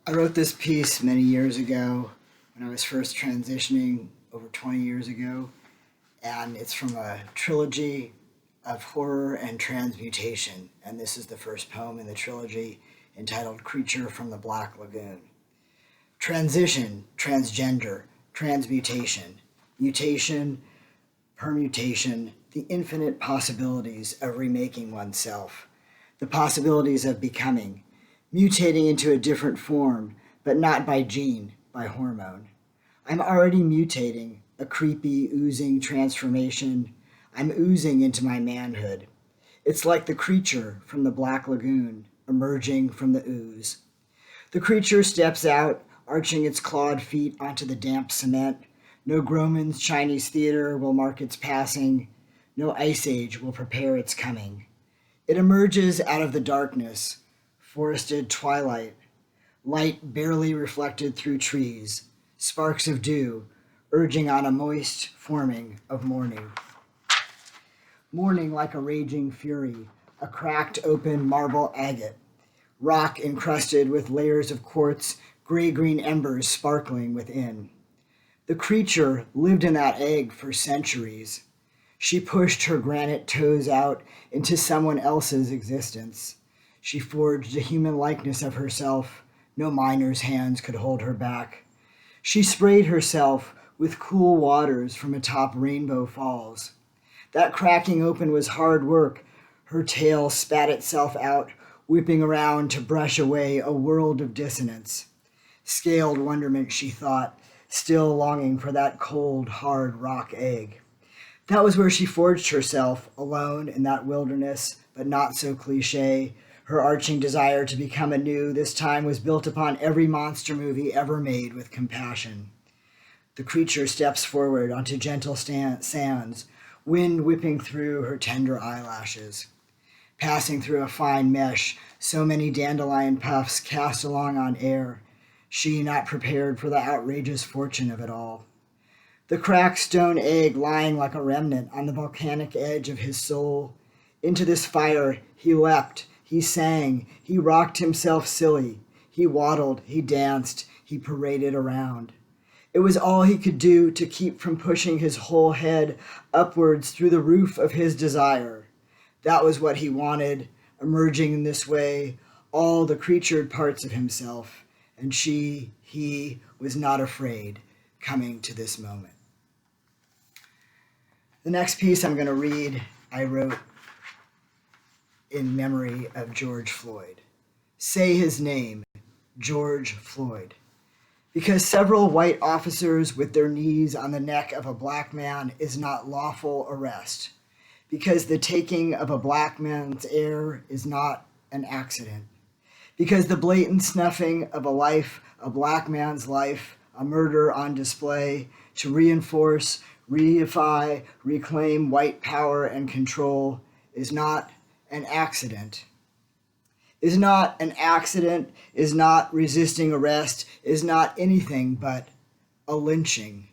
I wrote this piece many years ago when I was first transitioning over 20 years ago, and it's from a trilogy of horror and transmutation. And this is the first poem in the trilogy entitled Creature from the Black Lagoon. Transition, transgender, transmutation, mutation, permutation, the infinite possibilities of remaking oneself, the possibilities of becoming, mutating into a different form, but not by gene, by hormone. I'm already mutating, a creepy, oozing transformation. I'm oozing into my manhood. It's like the creature from the Black Lagoon, emerging from the ooze. The creature steps out, arching its clawed feet onto the damp cement. No Groman's Chinese theater will mark its passing. No ice age will prepare its coming. It emerges out of the darkness, forested twilight, light barely reflected through trees, sparks of dew, urging on a moist forming of morning. Morning like a raging fury, a cracked open marble agate, rock encrusted with layers of quartz, gray-green embers sparkling within. The creature lived in that egg for centuries. She pushed her granite toes out into someone else's existence. She forged a human likeness of herself. No miner's hands could hold her back. She sprayed herself with cool waters from atop Rainbow Falls. That cracking open was hard work. Her tail spat itself out, whipping around to brush away a world of dissonance. Scaled wonderment, she thought, still longing for that cold, hard rock egg. That was where she forged herself, alone in that wilderness, but not so cliché. Her arching desire to become anew this time was built upon every monster movie ever made with compassion. The creature steps forward onto gentle sands, wind whipping through her tender eyelashes. Passing through a fine mesh, so many dandelion puffs cast along on air, she not prepared for the outrageous fortune of it all. The cracked stone egg lying like a remnant on the volcanic edge of his soul. Into this fire he leapt, he sang, he rocked himself silly, he waddled, he danced, he paraded around. It was all he could do to keep from pushing his whole head upwards through the roof of his desire. That was what he wanted, emerging in this way, all the creatured parts of himself, and he was not afraid, coming to this moment. The next piece I'm going to read, I wrote in memory of George Floyd. Say his name, George Floyd. Because several white officers with their knees on the neck of a black man is not lawful arrest. Because the taking of a black man's air is not an accident. Because the blatant snuffing of a life, a black man's life, a murder on display to reinforce, reify, reclaim white power and control is not an accident. Is not an accident, is not resisting arrest, is not anything but a lynching.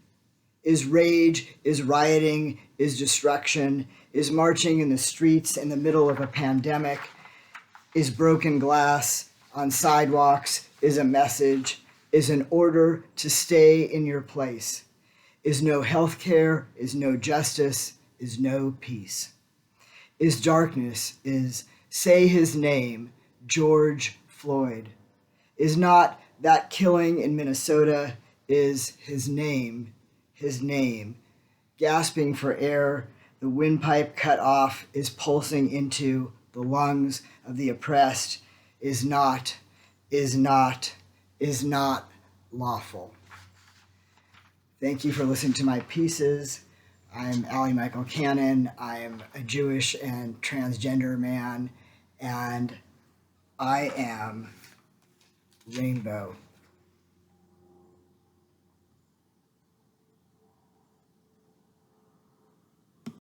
Is rage, is rioting, is destruction, is marching in the streets in the middle of a pandemic, is broken glass on sidewalks, is a message, is an order to stay in your place, is no health care, is no justice, is no peace, is darkness, is say his name, George Floyd, is not that killing in Minnesota, is his name, gasping for air, the windpipe cut off, is pulsing into the lungs of the oppressed, is not lawful. Thank you for listening to my pieces. I'm Ali Michael Cannon. I'm a Jewish and transgender man, and I am Rainbow.